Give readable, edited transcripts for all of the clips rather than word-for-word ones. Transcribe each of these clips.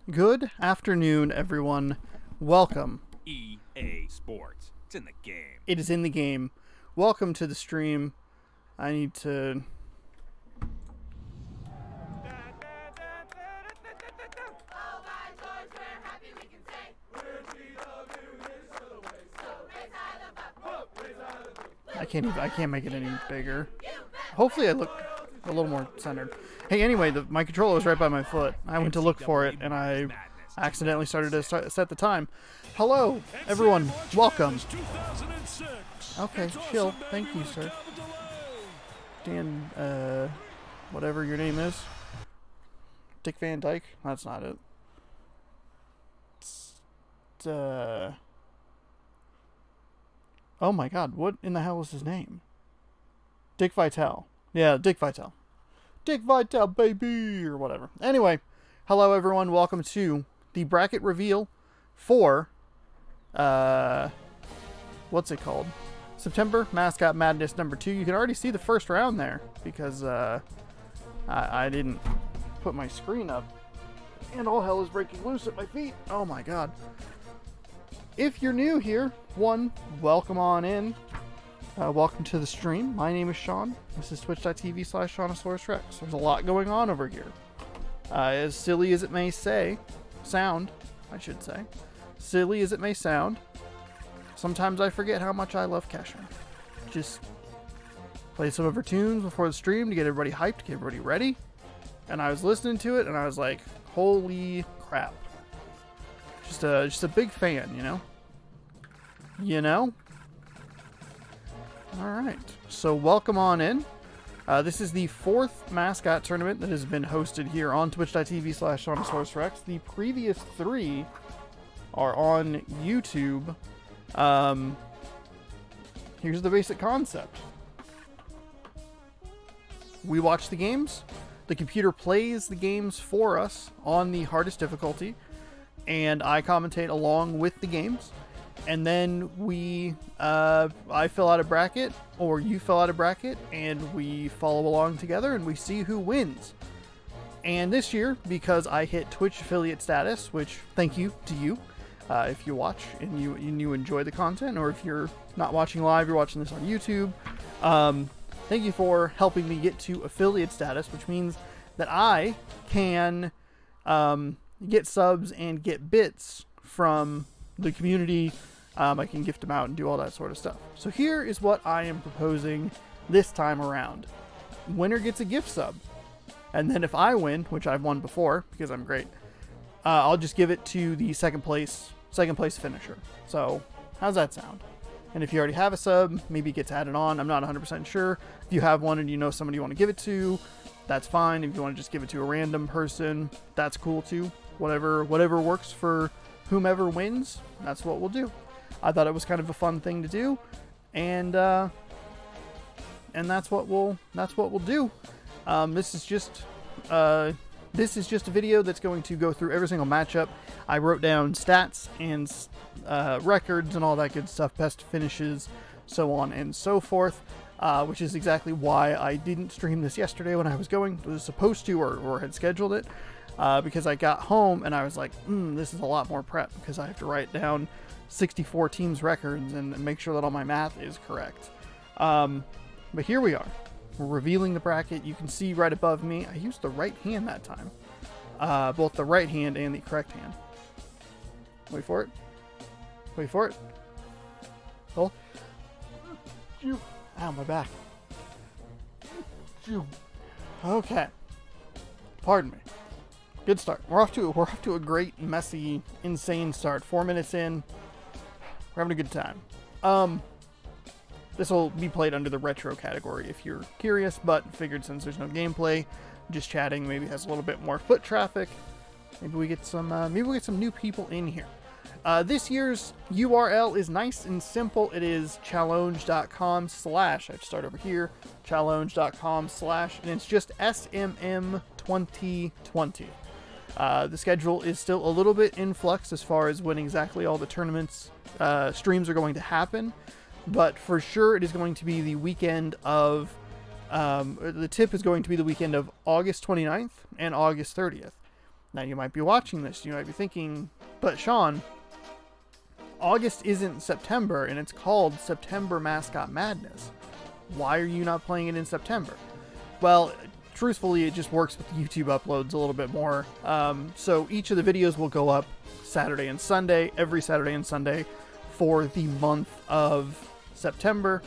Good afternoon, everyone. Welcome. EA Sports. It's in the game. It is in the game. Welcome to the stream. I need to... I can't make it any bigger. Hopefully I look a little more centered. Hey, anyway, my controller was right by my foot. I went to look for it, and I accidentally started to set the time. Hello, everyone. Welcome. Okay, chill. Thank you, sir. Dan, whatever your name is. Dick Van Dyke? That's not it. Oh my god, what in the hell is his name? Dick Vitale. Yeah, Dick Vitale. Dick Vitale, baby, or whatever. Anyway, hello everyone, welcome to the bracket reveal for, what's it called? September Mascot Madness number 2. You can already see the first round there, because, I didn't put my screen up. And all hell is breaking loose at my feet. Oh my god. If you're new here, welcome on in. Welcome to the stream. My name is Sean. This is twitch.tv/SeanOsaurusRex. There's a lot going on over here. As silly as it may sound, silly as it may sound, sometimes I forget how much I love Kesha. Just play some of her tunes before the stream to get everybody hyped, get everybody ready. And I was listening to it and I was like, holy crap. Just a big fan, you know? Alright, so welcome on in. This is the 4th mascot tournament that has been hosted here on twitch.tv/SeanOsaurusRex. The previous 3 are on YouTube. Here's the basic concept. We watch the games. The computer plays the games for us on the hardest difficulty. And I commentate along with the games, and then I fill out a bracket, or you fill out a bracket, and we follow along together, and we see who wins. And this year, because I hit Twitch affiliate status, which thank you to you, if you watch and you enjoy the content, or if you're not watching live, you're watching this on YouTube, thank you for helping me get to affiliate status, which means that I can get subs and get bits from the community. I can gift them out and do all that sort of stuff. So here is what I am proposing this time around. Winner gets a gift sub. And then if I win, which I've won before because I'm great, I'll just give it to the second place finisher. So how's that sound? And if you already have a sub, maybe it gets added on. I'm not 100% sure. If you have one and you know somebody you want to give it to, that's fine. If you want to just give it to a random person, that's cool too. Whatever works for whomever wins, that's what we'll do. I thought it was kind of a fun thing to do, and that's what we'll do. This is just a video that's going to go through every single matchup. I wrote down stats and records and all that good stuff, best finishes, so on and so forth. Which is exactly why I didn't stream this yesterday when I was supposed to or had scheduled it. Because I got home and I was like, this is a lot more prep because I have to write down 64 teams' records and make sure that all my math is correct. But here we are. We're revealing the bracket. You can see right above me. I used the right hand that time. Both the right hand and the correct hand. Wait for it. Wait for it. Oh. Ow, my back. Okay. Pardon me. Good start. We're off to a great, messy, insane start. 4 minutes in. We're having a good time. This will be played under the retro category if you're curious, but figured since there's no gameplay, just chatting maybe has a little bit more foot traffic. Maybe we get some new people in here. This year's URL is nice and simple. It is challenge.com/ I have to start over here. Challenge.com/ and it's just SMM 2020. The schedule is still a little bit in flux as far as when exactly all the tournaments streams are going to happen, but for sure it is going to be the weekend of the tip is going to be the weekend of August 29th and August 30th. Now you might be watching this, you might be thinking, but Sean, August isn't September, and it's called September Mascot Madness. Why are you not playing it in September? Well, truthfully, it just works with YouTube uploads a little bit more. So each of the videos will go up Saturday and Sunday, every Saturday and Sunday for the month of September.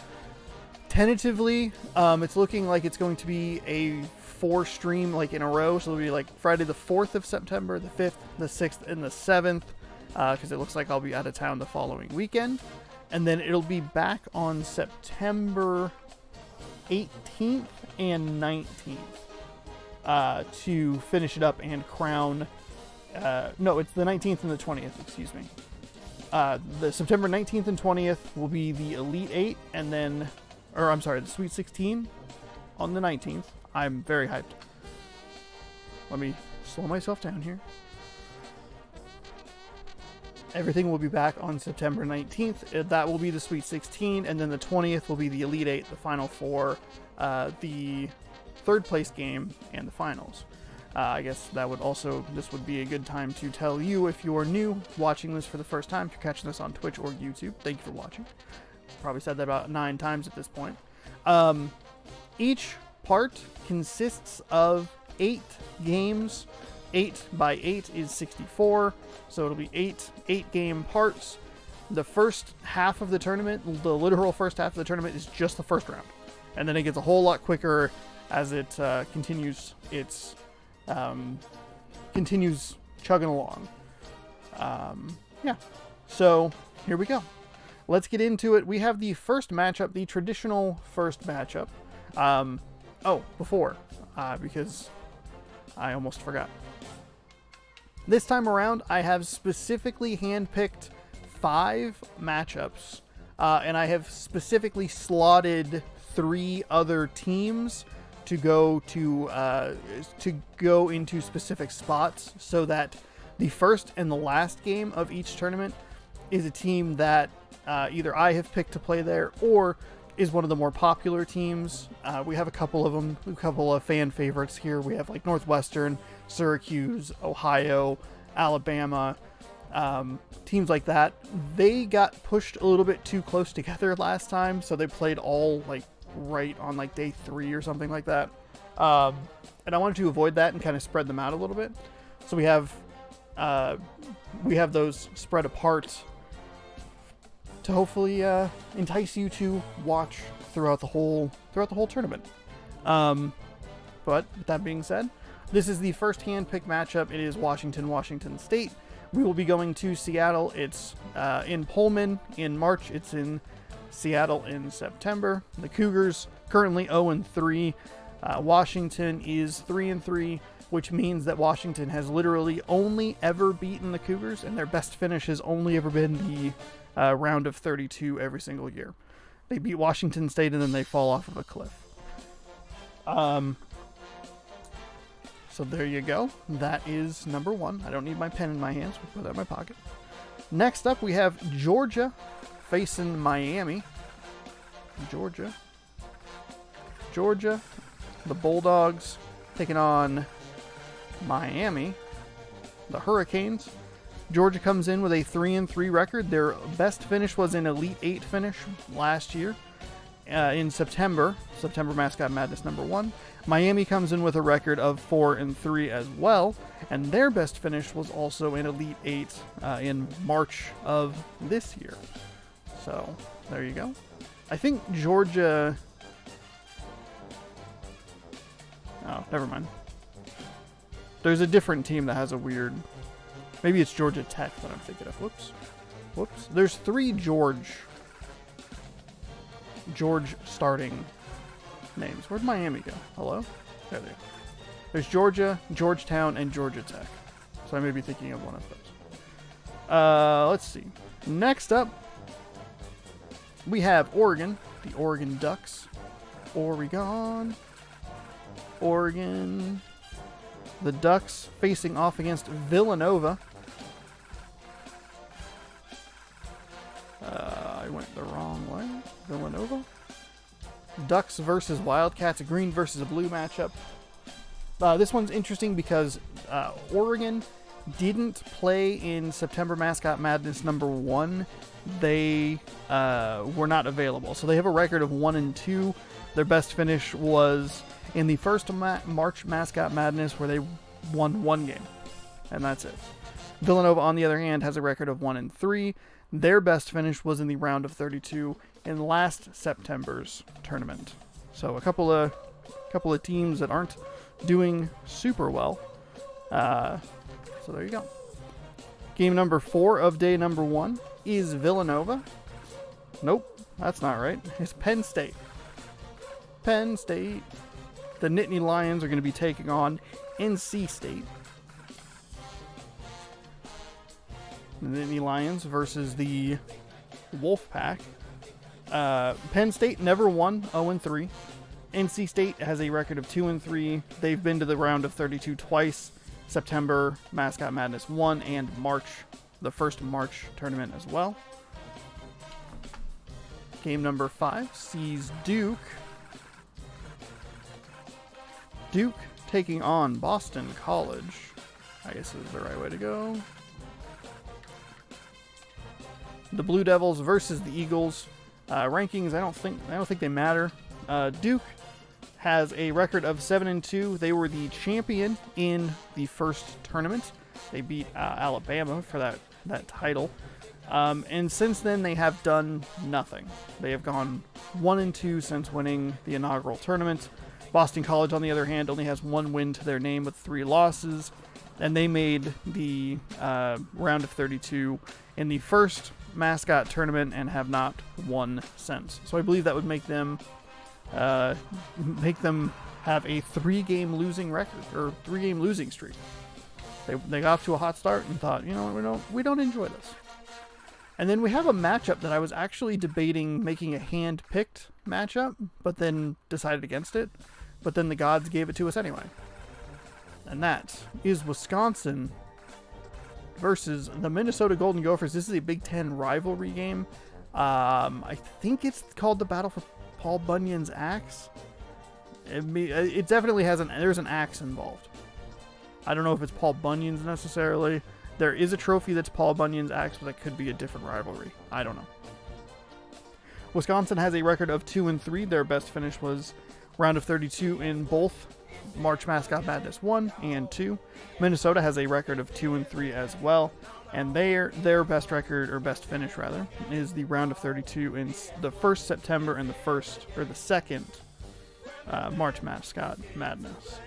Tentatively, it's looking like it's going to be a 4-stream like in a row. So it'll be like Friday the 4th of September, the 5th, the 6th, and the 7th. Because it looks like I'll be out of town the following weekend. And then it'll be back on September 18th and 19th to finish it up and crown... no, it's the 19th and the 20th, excuse me. The September 19th and 20th will be the Elite 8, and then... Or, I'm sorry, the Sweet 16 on the 19th. I'm very hyped. Let me slow myself down here. Everything will be back on September 19th. That will be the Sweet 16, and then the 20th will be the Elite 8, the Final Four, the third place game, and the finals. I guess that would also, this would be a good time to tell you if you're new watching this for the first time, if you're catching this on Twitch or YouTube, thank you for watching. Probably said that about 9 times at this point. Each part consists of 8 games. 8 by 8 is 64, so it'll be 8 game parts. The first half of the tournament, the literal first half of the tournament, is just the first round, and then it gets a whole lot quicker as it continues its continues chugging along. Yeah, so here we go. Let's get into it. We have the first matchup, the traditional first matchup. Because I almost forgot. This time around, I have specifically handpicked 5 matchups, and I have specifically slotted 3 other teams to go into specific spots, so that the first and the last game of each tournament is a team that either I have picked to play there or is one of the more popular teams. We have a couple of them, a couple of fan favorites here. We have like Northwestern, Syracuse, Ohio, Alabama, teams like that. They got pushed a little bit too close together last time, so they played all like right on like day 3 or something like that. And I wanted to avoid that and kind of spread them out a little bit. So we have those spread apart to hopefully entice you to watch throughout the whole tournament. But with that being said, this is the first hand-picked matchup. It is Washington State. We will be going to Seattle. It's in Pullman in March. It's in Seattle in September. The Cougars currently 0-3. Washington is 3-3, which means that Washington has literally only ever beaten the Cougars, and their best finish has only ever been the round of 32 every single year. They beat Washington State and then they fall off of a cliff. So there you go. That is number 1. I don't need my pen in my hands. We'll put that in my pocket. Next up, we have Georgia facing Miami. Georgia, the Bulldogs taking on Miami, the Hurricanes. Georgia comes in with a 3-3 record. Their best finish was an Elite 8 finish last year in September Mascot Madness number 1. Miami comes in with a record of 4-3 as well, and their best finish was also an Elite 8 in March of this year. So there you go. I think Georgia... Oh, never mind. There's a different team that has a weird... Maybe it's Georgia Tech that I'm thinking of. Whoops. There's 3 George starting names. Where'd Miami go? Hello? There they go. There's Georgia, Georgetown, and Georgia Tech. So I may be thinking of one of those. Let's see. Next up, we have Oregon, the Oregon Ducks. Oregon. The Ducks facing off against Villanova. I went the wrong way. Villanova. Ducks versus Wildcats, a green versus a blue matchup. This one's interesting because Oregon didn't play in September Mascot Madness number 1. They were not available. So they have a record of 1-2. Their best finish was in the first March Mascot Madness, where they won 1 game. And that's it. Villanova, on the other hand, has a record of 1-3. Their best finish was in the round of 32 in last September's tournament. So a couple of teams that aren't doing super well. So there you go. Game number 4 of day number 1 is Villanova. Nope, that's not right. It's Penn State. Penn State. The Nittany Lions are going to be taking on NC State. The Nittany Lions versus the Wolfpack. Penn State never won, 0-3. NC State has a record of 2-3. They've been to the round of 32 twice. September Mascot Madness 1 and March, the first March tournament as well. Game number 5 sees Duke taking on Boston College. I guess is the right way to go. The Blue Devils versus the Eagles. Rankings, I don't think they matter. Duke has a record of 7-2. They were the champion in the first tournament. They beat Alabama for that title. And since then, they have done nothing. They have gone 1-2 since winning the inaugural tournament. Boston College, on the other hand, only has 1 win to their name with 3 losses. And they made the round of 32 in the first mascot tournament and have not won since. So I believe that would make them have a 3-game losing record, or 3-game losing streak. They got off to a hot start and thought, you know what, we don't enjoy this. And then we have a matchup that I was actually debating making a hand-picked matchup, but then decided against it. But then the gods gave it to us anyway. And that is Wisconsin versus the Minnesota Golden Gophers. This is a Big Ten rivalry game. I think it's called the Battle for Paul Bunyan's Axe. It definitely has there's an axe involved. I don't know if it's Paul Bunyan's necessarily. There is a trophy that's Paul Bunyan's axe, but that could be a different rivalry. I don't know. Wisconsin has a record of 2-3. Their best finish was round of 32 in both March Mascot Madness 1 and 2. Minnesota has a record of 2-3 as well, and their best record, or best finish rather, is the round of 32 in the first September and the second March Mascot Madness.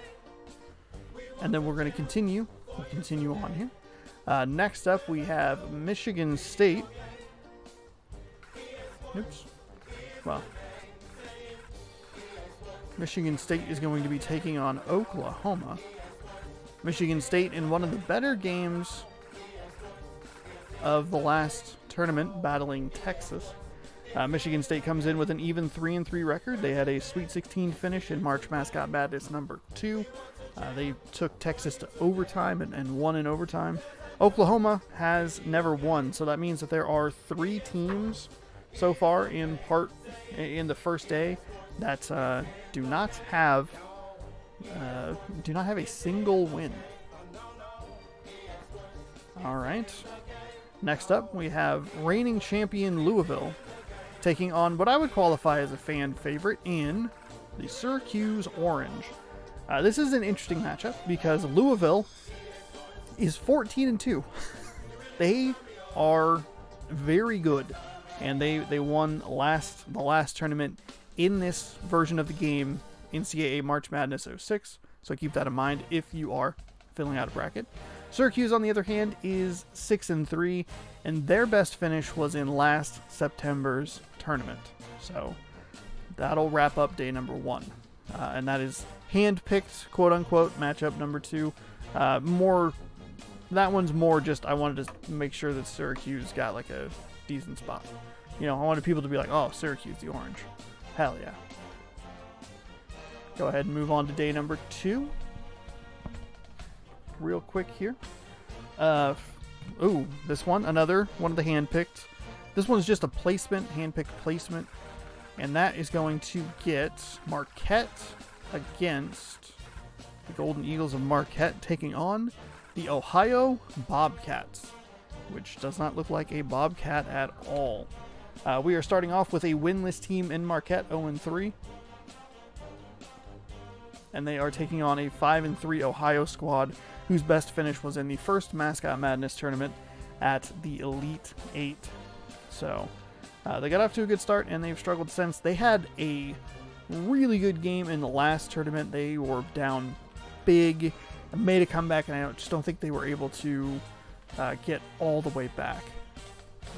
And then we're going to continue on here. Next up, we have Michigan State. Oops. Well, Michigan State is going to be taking on Oklahoma. Michigan State, in one of the better games of the last tournament, battling Texas. Michigan State comes in with an even 3-3 record. They had a Sweet 16 finish in March Mascot Madness number 2. They took Texas to overtime and won in overtime. Oklahoma has never won, so that means that there are 3 teams so far in the first day that do not have a single win. All right. Next up, we have reigning champion Louisville taking on what I would qualify as a fan favorite in the Syracuse Orange. This is an interesting matchup because Louisville is 14-2. They are very good, and they won the last tournament in this version of the game, NCAA March Madness 06. So keep that in mind if you are filling out a bracket. Syracuse, on the other hand, is 6-3, and their best finish was in last September's tournament. So that'll wrap up day number 1. And that is hand-picked, quote-unquote, matchup number 2. That one's more just I wanted to make sure that Syracuse got like a decent spot. I wanted people to be like, oh, Syracuse, the Orange. Hell yeah. Go ahead and move on to day number 2. Real quick here. This one, another one of the hand-picked. This one's just a placement, hand-picked placement. And that is going to get Marquette against The Golden Eagles of Marquette taking on the Ohio Bobcats, which does not look like a Bobcat at all. We are starting off with a winless team in Marquette, 0-3. And they are taking on a 5-3 Ohio squad, whose best finish was in the first Mascot Madness tournament at the Elite 8. So they got off to a good start, and they've struggled since. They had a really good game in the last tournament. They were down big, made a comeback, and I just don't think they were able to get all the way back.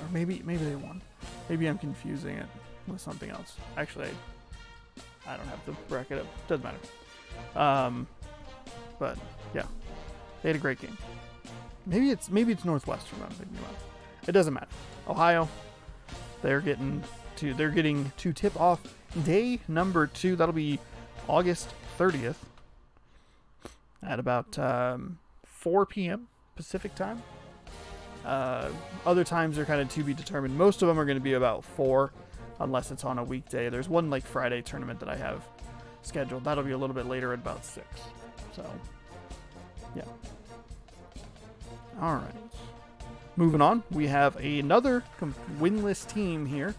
Or maybe they won. Maybe I'm confusing it with something else. Actually, I don't have the bracket up. Doesn't matter. But yeah, they had a great game. Maybe it's Northwestern I'm thinking about. It doesn't matter. Ohio, they're getting to tip off day number 2. That'll be August 30th at about 4 p.m. Pacific time. Other times are kind of to be determined. Most of them are going to be about 4, unless it's on a weekday. There's one like Friday tournament that I have scheduled. That'll be a little bit later at about 6. So, yeah. All right. Moving on, we have another winless team here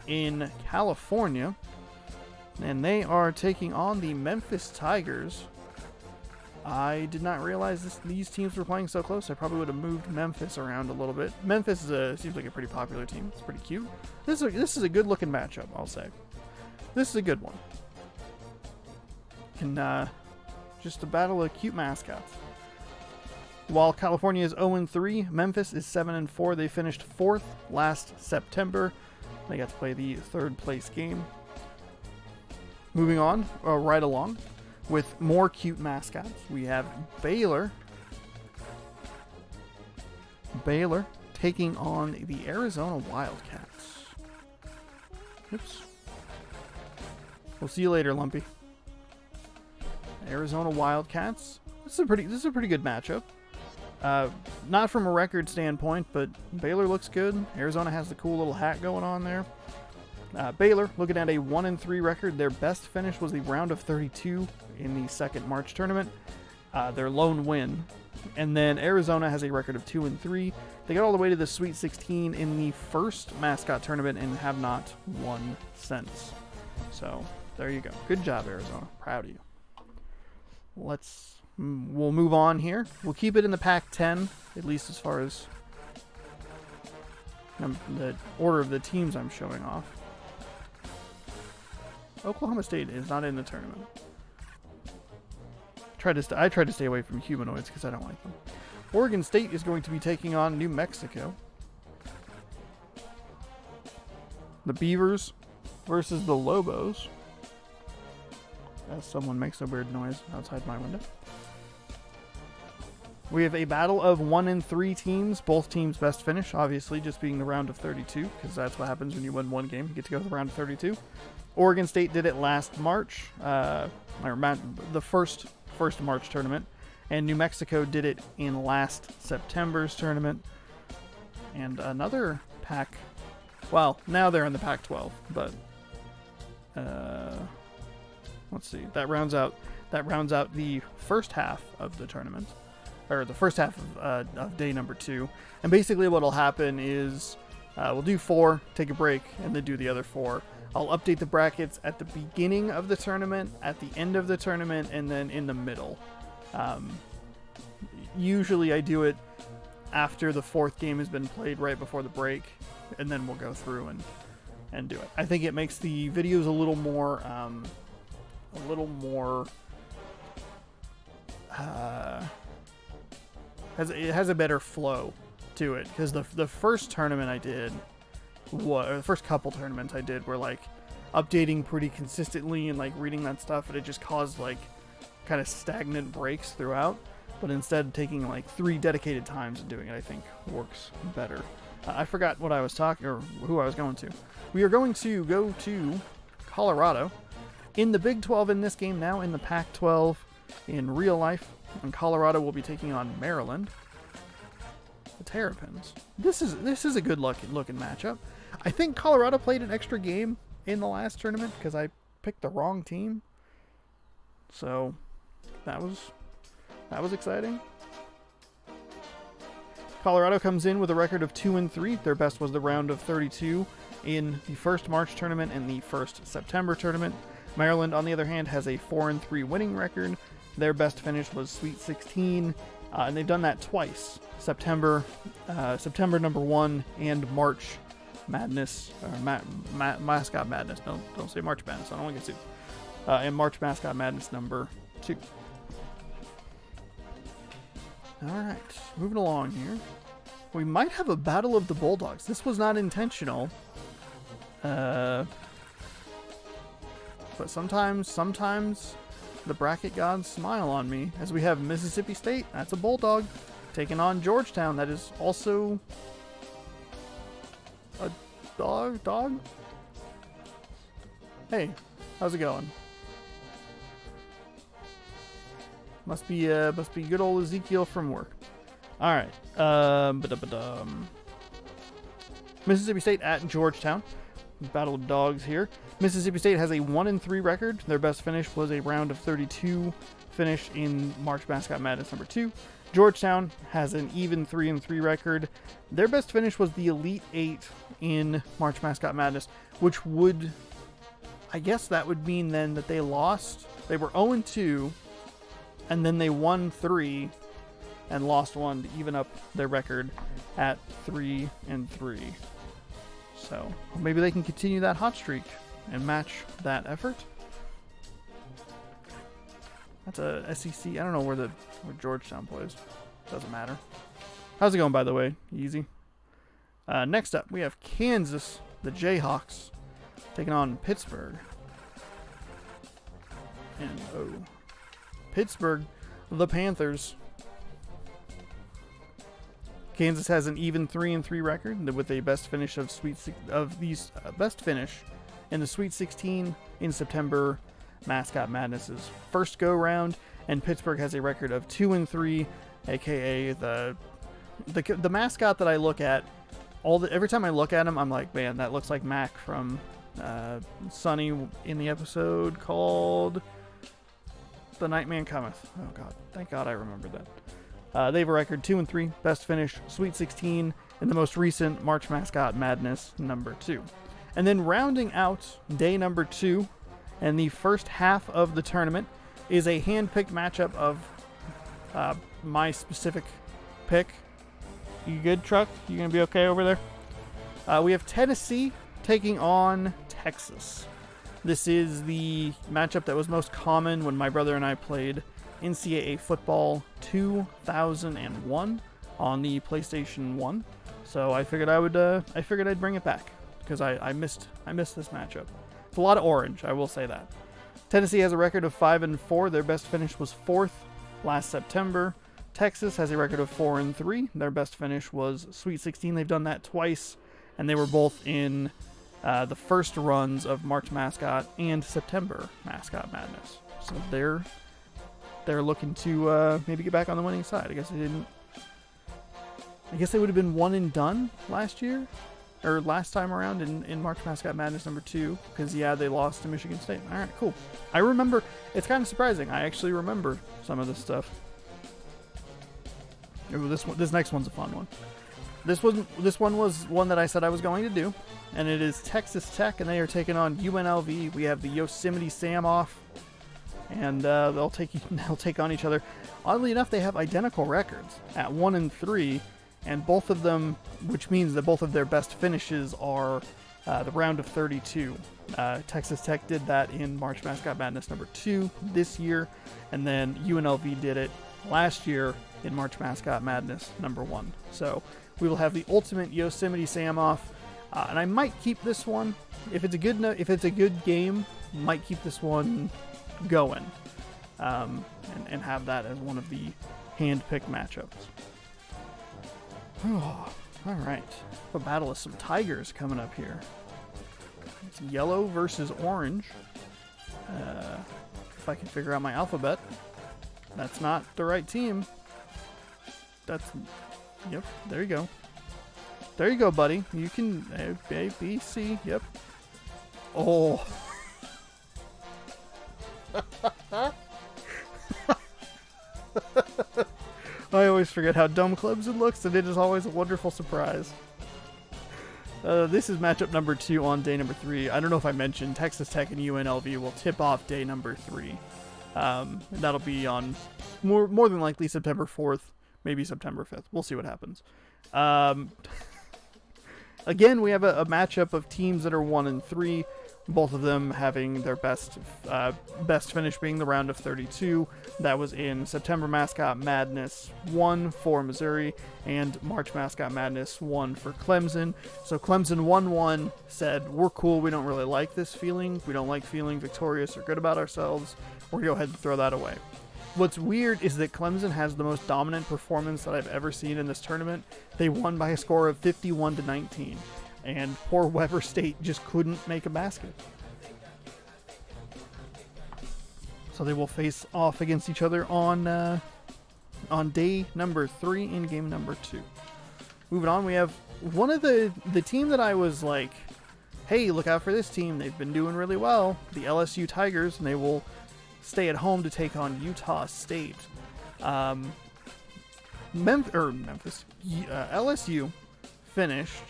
in California, and they are taking on the Memphis Tigers. I did not realize these teams were playing so close. I probably would have moved Memphis around a little bit. Memphis seems like a pretty popular team. It's pretty cute. This is a good looking matchup, I'll say. This is a good one. Just a battle of cute mascots. While California is 0-3, Memphis is 7-4. They finished 4th last September. They got to play the 3rd place game. Moving on, right along, with more cute mascots, we have Baylor. Baylor taking on the Arizona Wildcats. Oops. We'll see you later, Lumpy. Arizona Wildcats. This is a pretty good matchup. Not from a record standpoint, but Baylor looks good. Arizona has the cool little hat going on there. Baylor looking at a 1-3 record. Their best finish was the round of 32 in the second March tournament. Their lone win. And then Arizona has a record of 2-3. They got all the way to the Sweet 16 in the first mascot tournament and have not won since. So there you go. Good job, Arizona. Proud of you. We'll move on here. We'll keep it in the Pac-10, at least as far as the order of the teams I'm showing off. Oklahoma State is not in the tournament. I tried to stay away from humanoids because I don't like them. Oregon State is going to be taking on New Mexico. The Beavers versus the Lobos. As someone makes a weird noise outside my window. We have a battle of 1-3 teams. Both teams' best finish, obviously, just being the round of 32, because that's what happens when you win one game. You get to go to the round of 32. Oregon State did it last March, the first March tournament, and New Mexico did it in last September's tournament. And another Pac, well, now they're in the Pac-12, but let's see. That rounds out the first half of the tournament. Or the first half of day number 2. And basically what will happen is we'll do 4, take a break, and then do the other 4. I'll update the brackets at the beginning of the tournament, at the end of the tournament, and then in the middle. Usually I do it after the 4th game has been played, right before the break, and then we'll go through and do it. I think it makes the videos a little more it has a better flow to it, because the first tournament I did, or the first couple tournaments I did, were like updating pretty consistently and like reading that stuff, and it just caused like kind of stagnant breaks throughout. But instead, taking like 3 dedicated times and doing it, I think works better. I forgot what I was talking, or who I was going to. We are going to go to Colorado in the Big 12 in this game now, in the Pac-12 in real life. And Colorado will be taking on Maryland. The Terrapins. This is a good looking matchup. I think Colorado played an extra game in the last tournament because I picked the wrong team. So that was exciting. Colorado comes in with a record of 2-3. Their best was the round of 32 in the first March tournament and the first September tournament. Maryland, on the other hand, has a 4-3 winning record. Their best finish was Sweet 16, and they've done that twice: September number 1 and March Madness, or Mascot Madness. Don't say March Madness. I don't want to get sued. And March Mascot Madness number 2. Alright, moving along here. We might have a Battle of the Bulldogs. This was not intentional. But sometimes the bracket gods smile on me, as we have Mississippi State, that's a Bulldog, taking on Georgetown, that is also a dog? Hey, how's it going? Must be good old Ezekiel from work. All right. Mississippi State at Georgetown. Battle of Dogs here. Mississippi State has a 1-3 record. Their best finish was a round of 32 finish in March Mascot Madness number 2. Georgetown has an even 3-3 record. Their best finish was the Elite 8 in March Mascot Madness, which would, I guess that would mean then that they lost. They were 0-2. And then they won 3 and lost 1 to even up their record at 3-3. So maybe they can continue that hot streak and match that effort. That's a SEC. I don't know where Georgetown plays. Doesn't matter. How's it going, by the way? Easy. Next up, we have Kansas, the Jayhawks, taking on Pittsburgh. And Pittsburgh, the Panthers. Kansas has an even 3-3 record with a best finish best finish in the Sweet 16 in September Mascot Madness's first go round, and Pittsburgh has a record of 2-3, aka the mascot that I look at every time I look at him, I'm like, man, that looks like Mac from Sonny in the episode called The Nightman Cometh. Oh god, thank god I remembered that. They have a record 2-3, best finish Sweet 16 in the most recent March Mascot Madness number 2. And then rounding out day number 2 and the first half of the tournament is a hand-picked matchup of my specific pick. You good, Truck? You gonna be okay over there? We have Tennessee taking on Texas. This is the matchup that was most common when my brother and I played NCAA football 2001 on the PlayStation 1. So I figured I'd bring it back because I missed this matchup. It's a lot of orange, I will say that. Tennessee has a record of 5-4. Their best finish was 4th last September. Texas has a record of 4-3. Their best finish was Sweet 16. They've done that twice, and they were both in the first runs of March Mascot and September Mascot Madness. So they're looking to maybe get back on the winning side. I guess they would have been one and done last year, or last time around in March Mascot Madness number 2, because they lost to Michigan State. All right, cool. I remember. It's kind of surprising. I actually remember some of this stuff. Ooh, this next one's a fun one. This one was one that I said I was going to do, and it is Texas Tech, and they are taking on UNLV. We have the Yosemite Sam off, and they'll take on each other. Oddly enough, they have identical records at 1-3, and both of them, which means that both of their best finishes are the round of 32. Texas Tech did that in March Mascot Madness number 2 this year, and then UNLV did it last year in March Mascot Madness number 1. So we will have the ultimate Yosemite Sam off, and I might keep this one if it's a good game. Might keep this one going, and have that as one of the hand-picked matchups. Oh, all right. A battle of some tigers coming up here. It's yellow versus orange. If I can figure out my alphabet. That's not the right team. Yep, there you go. There you go, buddy. You can, A, B, C, yep. Oh. I always forget how dumb Clemson looks, and it is always a wonderful surprise. This is matchup number 2 on day number 3. I don't know if I mentioned Texas Tech and UNLV will tip off day number 3. That'll be on more than likely September 4th, maybe September 5th. We'll see what happens. Again, we have a matchup of teams that are 1 and 3. Both of them having their best finish being the round of 32. That was in September Mascot Madness 1 for Missouri and March Mascot Madness 1 for Clemson. So Clemson 1-1 said, we're cool, we don't really like this feeling. We don't like feeling victorious or good about ourselves. We're going to go ahead and throw that away. What's weird is that Clemson has the most dominant performance that I've ever seen in this tournament. They won by a score of 51-19. And poor Weber State just couldn't make a basket. So they will face off against each other on day number 3 in game number 2. Moving on, we have one of the team that I was like, hey, look out for this team. They've been doing really well. The LSU Tigers, and they will stay at home to take on Utah State. LSU finished.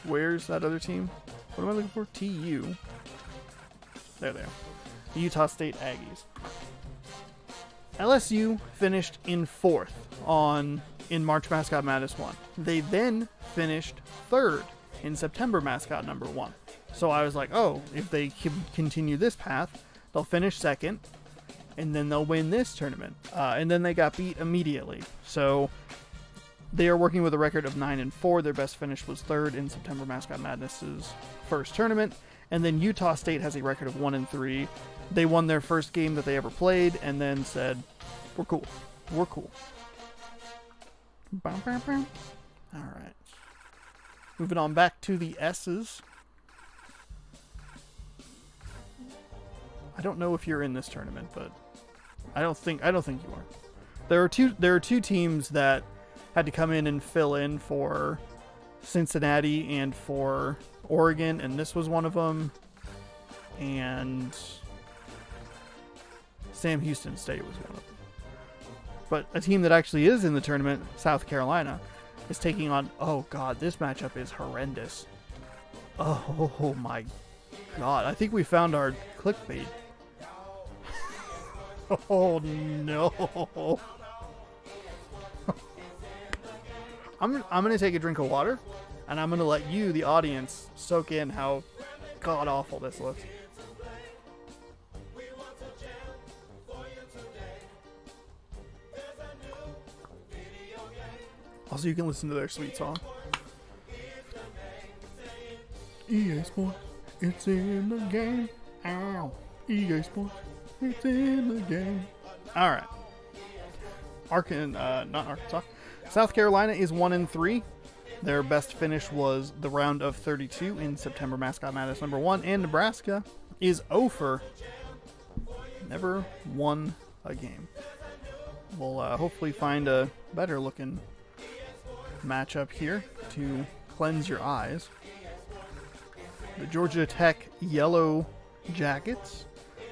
Where's that other team? What am I looking for? TU. There they are. The Utah State Aggies. LSU finished in 4th in March Mascot Madness 1. They then finished 3rd in September Mascot number 1. So I was like, oh, if they continue this path, they'll finish 2nd, and then they'll win this tournament. And then they got beat immediately. So they are working with a record of 9-4. Their best finish was 3rd in September Mascot Madness's first tournament. And then Utah State has a record of 1-3. They won their first game that they ever played and then said, we're cool. We're cool. All right. Moving on back to the S's. I don't know if you're in this tournament, but I don't think you are. There are two teams that had to come in and fill in for Cincinnati and for Oregon, and this was one of them. And Sam Houston State was one of them. But a team that actually is in the tournament, South Carolina, is taking on... Oh, God, this matchup is horrendous. Oh, my God. I think we found our clickbait. Oh, no. I'm going to take a drink of water, and I'm going to let you, the audience, soak in how god-awful this looks. Also, you can listen to their sweet song. EA Sports, it's in the game. Ow. EA Sports, it's in the game. All right. Not Arkansas. South Carolina is 1-3. Their best finish was the round of 32 in September Mascot Madness number 1. And Nebraska is 0-4. Never won a game. We'll hopefully find a better looking matchup here to cleanse your eyes. The Georgia Tech Yellow Jackets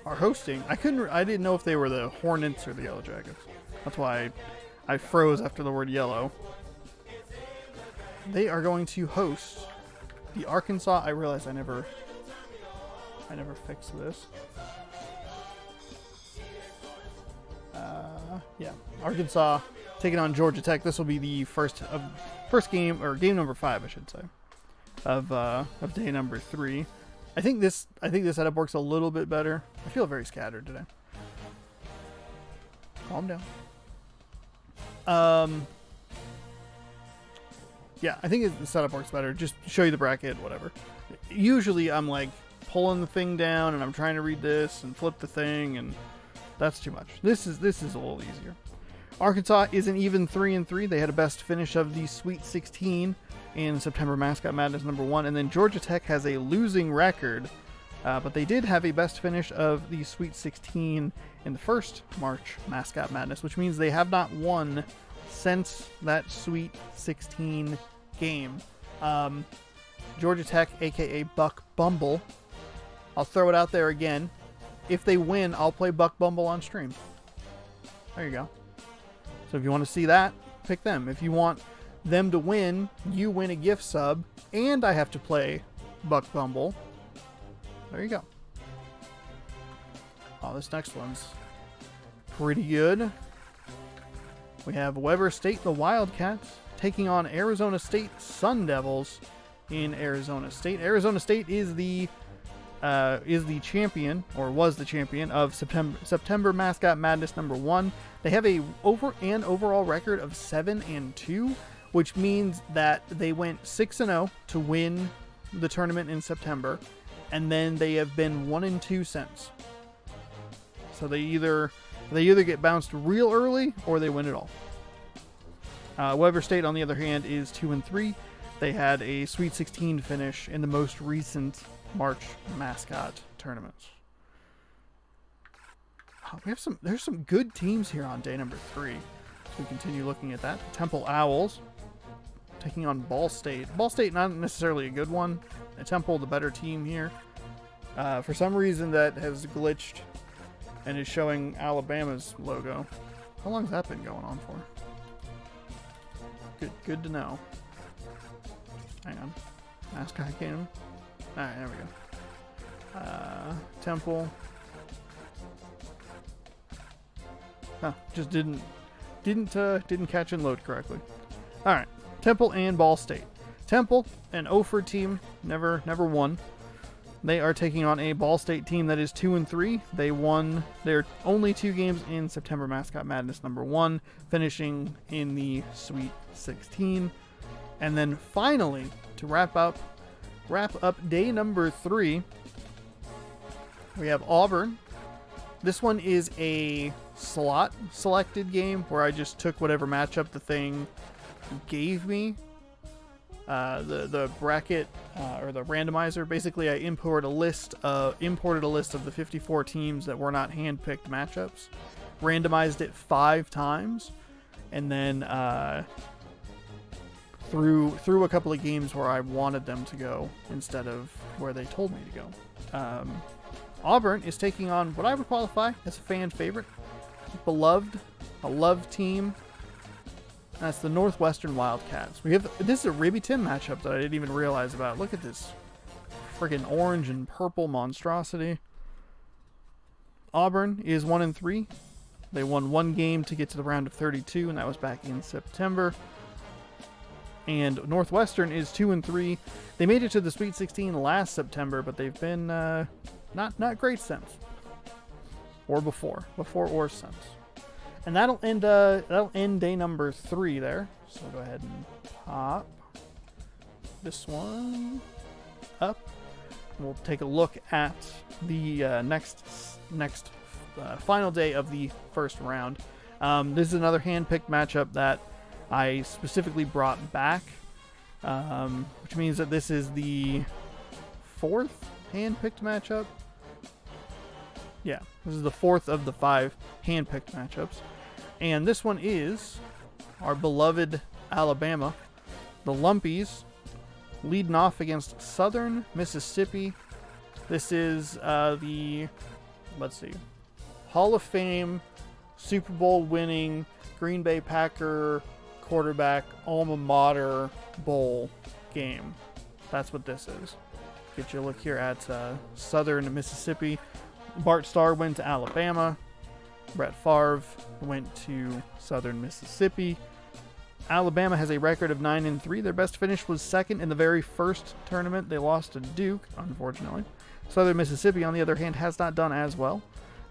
are hosting. I didn't know if they were the Hornets or the Yellow Jackets. That's why I froze after the word yellow. They are going to host the Arkansas. I realized I never fixed this. Yeah, Arkansas taking on Georgia Tech. This will be the first game, or game number 5, I should say, of day number 3. I think this setup works a little bit better. I feel very scattered today. Calm down. Yeah, I think the setup works better. Just show you the bracket, whatever. Usually I'm like pulling the thing down and I'm trying to read this and flip the thing, and that's too much. This is a little easier. Arkansas is an even 3-3. They had a best finish of the Sweet 16 in September Mascot Madness number 1, and then Georgia Tech has a losing record, but they did have a best finish of the Sweet 16 in the first March Mascot Madness, which means they have not won since that Sweet 16 game. Georgia Tech, aka Buck Bumble. I'll throw it out there again. If they win, I'll play Buck Bumble on stream. There you go. So if you want to see that, pick them. If you want them to win, you win a gift sub, and I have to play Buck Bumble. There you go. Oh, this next one's pretty good. We have Weber State, the Wildcats, taking on Arizona State Sun Devils in Arizona State. Arizona State is the champion, or was the champion, of September Mascot Madness #1. They have an overall record of 7-2, which means that they went 6-0 to win the tournament in September, and then they have been 1-2 since. So they either get bounced real early or they win it all. Weber State, on the other hand, is 2-3. They had a Sweet 16 finish in the most recent March Mascot tournaments. Oh, there's some good teams here on day number 3. So we continue looking at that. The Temple Owls taking on Ball State. Ball State, not necessarily a good one. Temple, the better team here. For some reason that has glitched and is showing Alabama's logo. How long has that been going on for? Good to know. Hang on. Mascot game. Alright, there we go. Temple. Huh, just didn't catch and load correctly. Alright. Temple and Ball State. Temple, an Ophir team, never won. They are taking on a Ball State team that is 2-3. They won their only 2 games in September Mascot Madness #1, finishing in the Sweet 16. And then finally, to wrap up day number 3, we have Auburn. This one is a slot selected game where I just took whatever matchup the thing gave me. The bracket or the randomizer. Basically, I imported a list of the 54 teams that were not handpicked matchups, randomized it 5 times, and then threw a couple of games where I wanted them to go instead of where they told me to go. Auburn is taking on what I would qualify as a fan favorite, a loved team. That's the Northwestern Wildcats. This is a Ribby Tim matchup that I didn't even realize about. Look at this friggin' orange and purple monstrosity. Auburn is 1-3. They won 1 game to get to the round of 32, and that was back in September. And Northwestern is 2-3. They made it to the Sweet 16 last September, but they've been not great since, or before or since. And that'll end day number 3 there. So go ahead and pop this one up. We'll take a look at the next final day of the first round. This is another hand-picked matchup that I specifically brought back, which means that this is the 4th hand-picked matchup. Yeah, this is the 4th of the 5 hand-picked matchups. And this one is our beloved Alabama. The Lumpies leading off against Southern Mississippi. This is the Hall of Fame, Super Bowl winning, Green Bay Packer quarterback alma mater bowl game. That's what this is. Get you a look here at Southern Mississippi. Bart Starr went to Alabama. Brett Favre went to Southern Mississippi. Alabama has a record of 9-3. Their best finish was 2nd in the very first tournament. They lost to Duke, unfortunately. Southern Mississippi, on the other hand, has not done as well.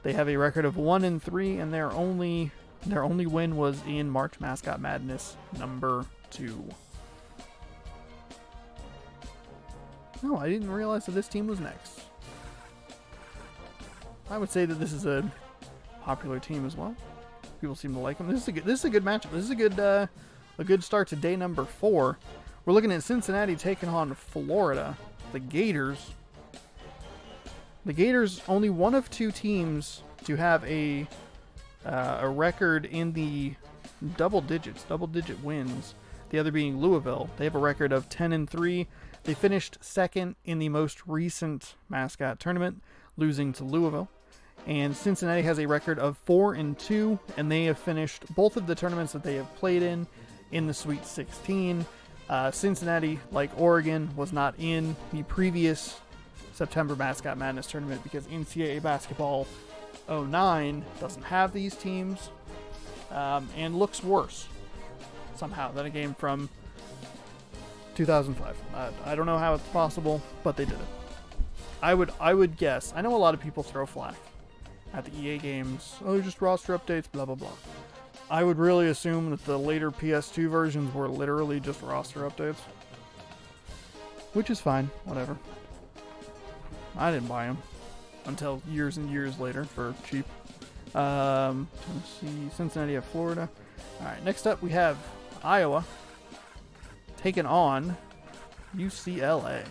They have a record of 1-3, and their only win was in March Mascot Madness #2. No, I didn't realize that this team was next. I would say that this is a popular team as well. People seem to like them. This is a good matchup. This is a good start to day number 4. We're looking at Cincinnati taking on Florida. The Gators. The Gators, only one of 2 teams to have a record in the double-digit wins. The other being Louisville. They have a record of 10-3. They finished 2nd in the most recent mascot tournament, losing to Louisville. And Cincinnati has a record of 4-2, and they have finished both of the tournaments that they have played in the Sweet 16. Cincinnati, like Oregon, was not in the previous September Mascot Madness tournament because NCAA Basketball 09 doesn't have these teams, and looks worse somehow than a game from 2005. I don't know how it's possible, but they did it. I would guess. I know a lot of people throw flack at the EA games. Oh, they're just roster updates, blah blah blah. I would really assume that the later PS2 versions were literally just roster updates, which is fine. Whatever. I didn't buy them until years and years later for cheap. Tennessee, Cincinnati at Florida. All right, next up we have Iowa taking on UCLA.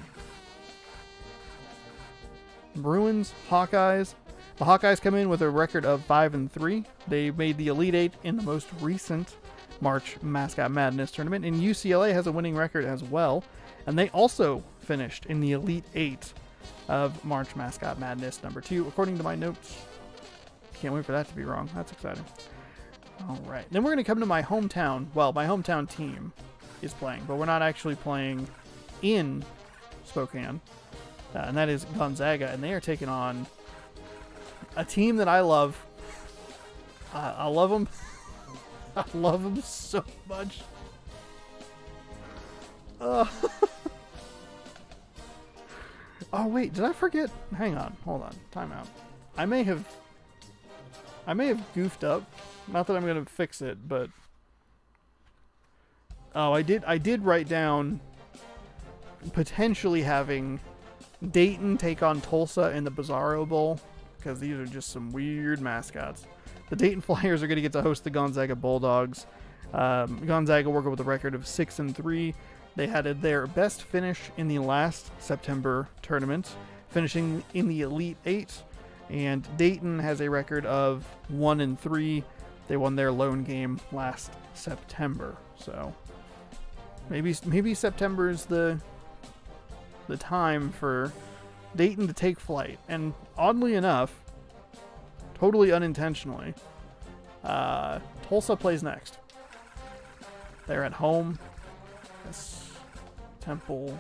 Bruins, Hawkeyes. The Hawkeyes come in with a record of 5-3. They made the Elite Eight in the most recent March Mascot Madness tournament, and UCLA has a winning record as well, and they also finished in the Elite Eight of March Mascot Madness number 2, according to my notes. Can't wait for that to be wrong. That's exciting. All right, then we're going to come to my hometown. Well, my hometown team is playing, but we're not actually playing in Spokane, and that is Gonzaga, and they are taking on a team that I love. I love them. I love them so much. Oh wait, did I forget? Hang on, hold on, time out. I may have goofed up. Not that I'm gonna fix it, but oh, I did write down potentially having Dayton take on Tulsa in the Bizarro Bowl, because these are just some weird mascots. The Dayton Flyers are going to get to host the Gonzaga Bulldogs. Gonzaga working with a record of 6-3. They had their best finish in the last September tournament, finishing in the Elite Eight. And Dayton has a record of 1-3. They won their lone game last September. So maybe September is the time for Dayton to take flight. And oddly enough, totally unintentionally, Tulsa plays next. They're at home. Yes. Temple.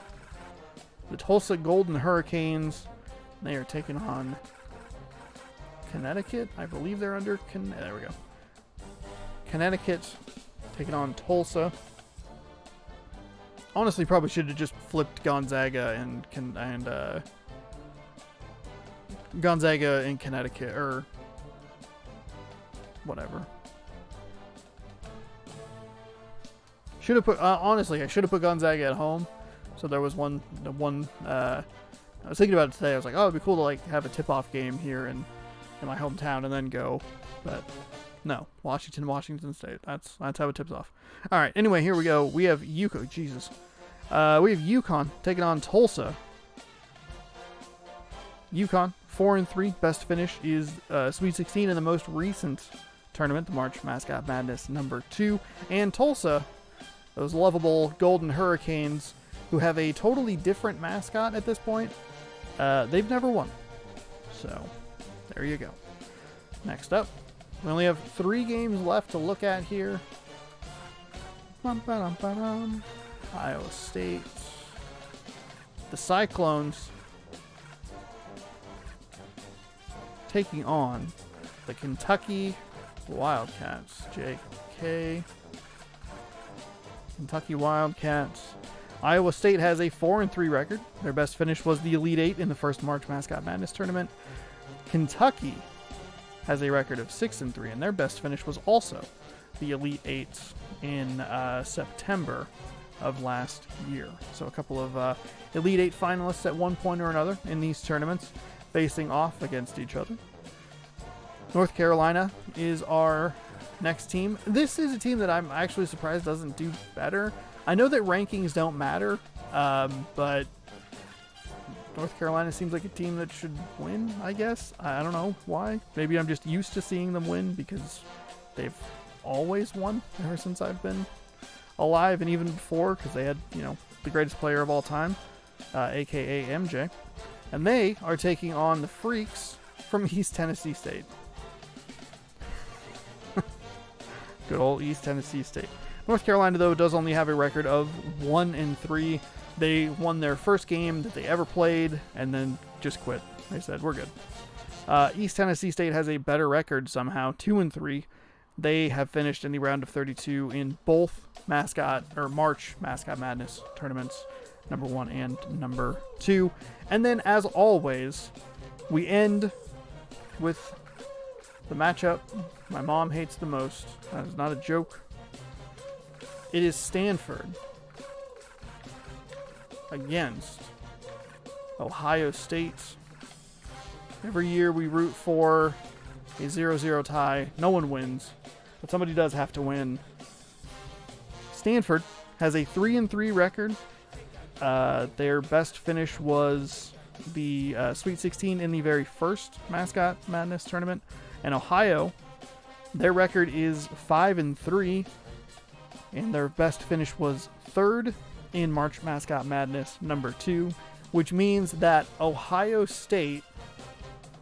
The Tulsa Golden Hurricanes. They are taking on Connecticut. I believe they're under... there we go. Connecticut taking on Tulsa. Honestly, probably should have just flipped Gonzaga and Gonzaga in Connecticut, or whatever. Should have put honestly, I should have put Gonzaga at home. So there was one. I was thinking about it today. I was like, oh, it'd be cool to like have a tip-off game here in my hometown and then go, but no, Washington State. That's how it tips off. All right. Anyway, here we go. We have UConn. Jesus. We have UConn taking on Tulsa. UConn 4-3. Best finish is Sweet 16 in the most recent tournament, the March Mascot Madness number 2. And Tulsa, those lovable Golden Hurricanes, who have a totally different mascot at this point. They've never won. So there you go. Next up, we only have 3 games left to look at here. Iowa State. The Cyclones taking on the Kentucky Wildcats. JK. Kentucky Wildcats. Iowa State has a 4-3 record. Their best finish was the Elite Eight in the first March Mascot Madness tournament. Kentucky has a record of 6-3, and their best finish was also the Elite Eight in September of last year. So a couple of Elite Eight finalists at one point or another in these tournaments facing off against each other. North Carolina is our next team. This is a team that I'm actually surprised doesn't do better. I know that rankings don't matter, but North Carolina seems like a team that should win, I guess. I don't know why. Maybe I'm just used to seeing them win because they've always won ever since I've been alive, and even before, because they had, the greatest player of all time, aka MJ. And they are taking on the Freaks from East Tennessee State. Good old East Tennessee State. North Carolina, though, does only have a record of 1-3. They won their first game that they ever played and then just quit. They said, we're good. East Tennessee State has a better record somehow, 2-3. They have finished in the round of 32 in both March Mascot Madness tournaments, number 1 and number 2. And then, as always, we end with the matchup my mom hates the most. That is not a joke. It is Stanford against Ohio State. Every year we root for a 0-0 tie. No one wins, but somebody does have to win. Stanford has a 3-3 record. Their best finish was the Sweet 16 in the very first Mascot Madness tournament. And Ohio, their record is 5-3, and their best finish was third in March Mascot Madness number 2, which means that Ohio State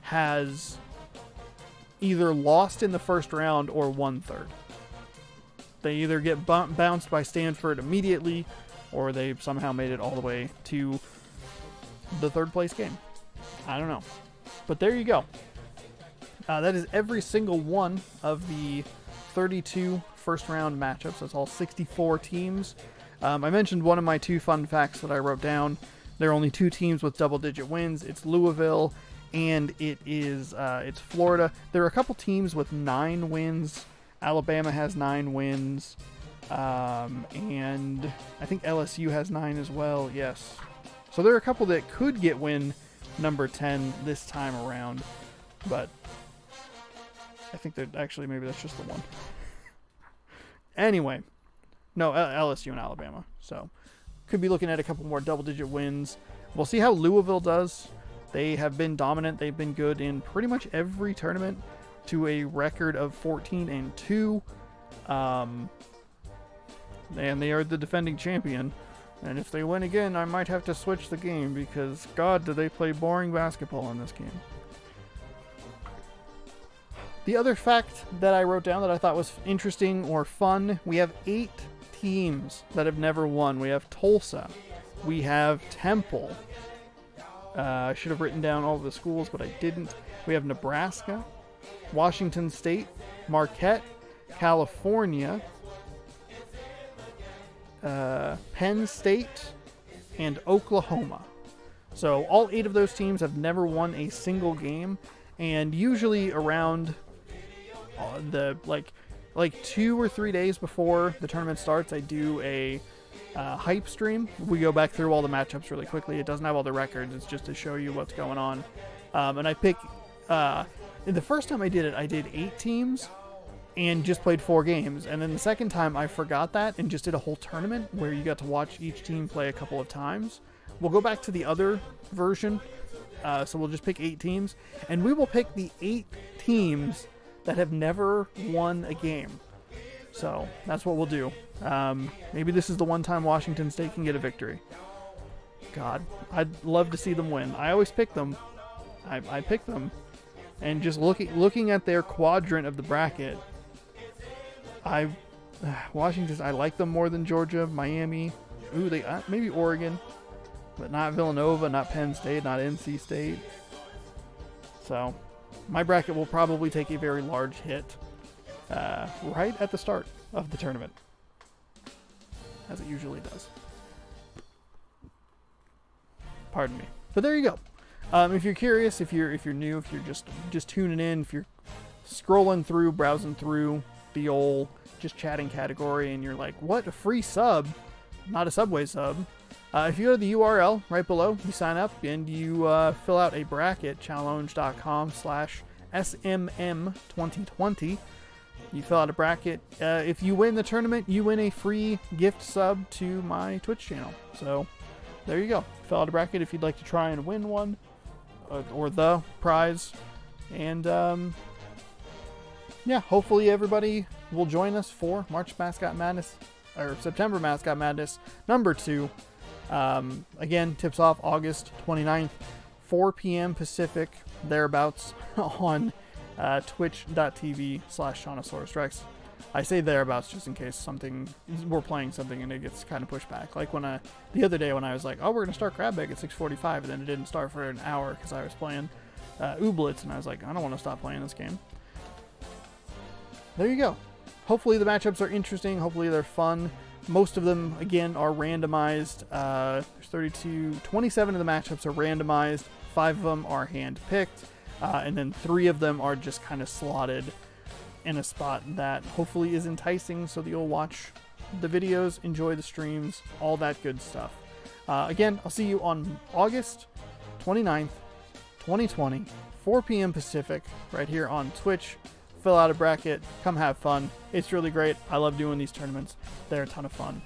has either lost in the first round or won third. They either get bounced by Stanford immediately, or they somehow made it all the way to the third place game. I don't know. But there you go. That is every single one of the 32 first round matchups. That's all 64 teams. I mentioned one of my 2 fun facts that I wrote down. There are only 2 teams with double-digit wins. It's Louisville and it's Florida. There are a couple teams with 9 wins. Alabama has 9 wins. And I think LSU has 9 as well. Yes. So there are a couple that could get win number 10 this time around. But I think that actually maybe that's just the one. Anyway, no, LSU and Alabama. So could be looking at a couple more double-digit wins. We'll see how Louisville does. They have been dominant. They've been good in pretty much every tournament to a record of 14-2. And they are the defending champion. And if they win again, I might have to switch the game because, God, do they play boring basketball in this game. The other fact that I wrote down that I thought was interesting or fun, we have 8 teams that have never won. We have Tulsa. We have Temple. I should have written down all of the schools, but I didn't. We have Nebraska, Washington State, Marquette, California, Penn State, and Oklahoma. So all 8 of those teams have never won a single game, and usually around the like 2 or 3 days before the tournament starts, I do a hype stream. We go back through all the matchups really quickly. It doesn't have all the records. It's just to show you what's going on. And I pick the first time I did it, I did 8 teams and just played 4 games. And then the second time I forgot that and just did a whole tournament where you got to watch each team play a couple of times. We'll go back to the other version. So we'll just pick 8 teams, and we will pick the 8 teams that have never won a game. So that's what we'll do. Maybe this is the one time Washington State can get a victory. God, I'd love to see them win. I always pick them. I pick them, and just looking at their quadrant of the bracket, Washington, I like them more than Georgia, Miami. Ooh, they maybe Oregon, but not Villanova, not Penn State, not NC State. So my bracket will probably take a very large hit right at the start of the tournament, as it usually does. Pardon me. But there you go. If you're curious, if you're new, if you're just tuning in, if you're scrolling through, browsing through the old just chatting category, and you're like, what, a free sub? Not a Subway sub. If you go to the URL right below, you sign up and you fill out a bracket, challenge.com/SMM2020. You fill out a bracket. If you win the tournament, you win a free gift sub to my Twitch channel. So there you go. Fill out a bracket if you'd like to try and win one, or the prize. And yeah, hopefully everybody will join us for March Mascot Madness, or September Mascot Madness number 2. Again, tips off August 29th 4 p.m. Pacific, thereabouts, on twitch.tv/Shaunosaurus I say thereabouts just in case we're playing something and it gets kind of pushed back. Like when the other day when I was like, oh, we're going to start Crab Bag at 6:45, and then it didn't start for an hour because I was playing Ooblets, and I was like, I don't want to stop playing this game. There you go. Hopefully the matchups are interesting. Hopefully they're fun. Most of them, again, are randomized. There's 32, 27 of the matchups are randomized. 5 of them are hand-picked. And then 3 of them are just kind of slotted in a spot that hopefully is enticing so that you'll watch the videos, enjoy the streams, all that good stuff. Again, I'll see you on August 29th, 2020, 4 p.m. Pacific, right here on Twitch. Fill out a bracket, come have fun. It's really great. I love doing these tournaments. They're a ton of fun.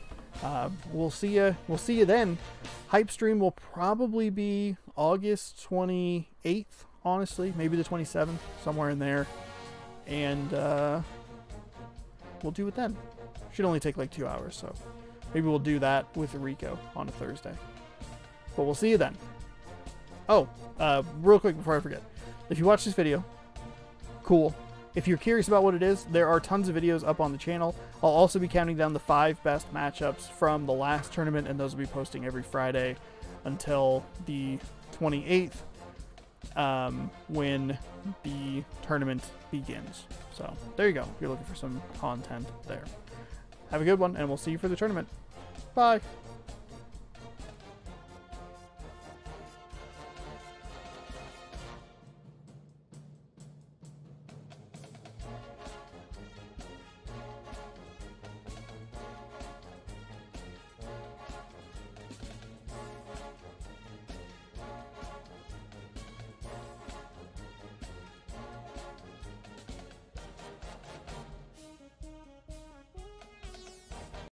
We'll see you then. Hype stream will probably be August 28th, honestly, maybe the 27th, somewhere in there. And we'll do it then. Should only take like 2 hours, so maybe we'll do that with Rico on a Thursday. But we'll see you then. Oh, real quick before I forget. If you watch this video, cool. If you're curious about what it is, there are tons of videos up on the channel. I'll also be counting down the 5 best matchups from the last tournament, and those will be posting every Friday until the 28th, when the tournament begins. So there you go. If you're looking for some content there. Have a good one, and we'll see you for the tournament. Bye.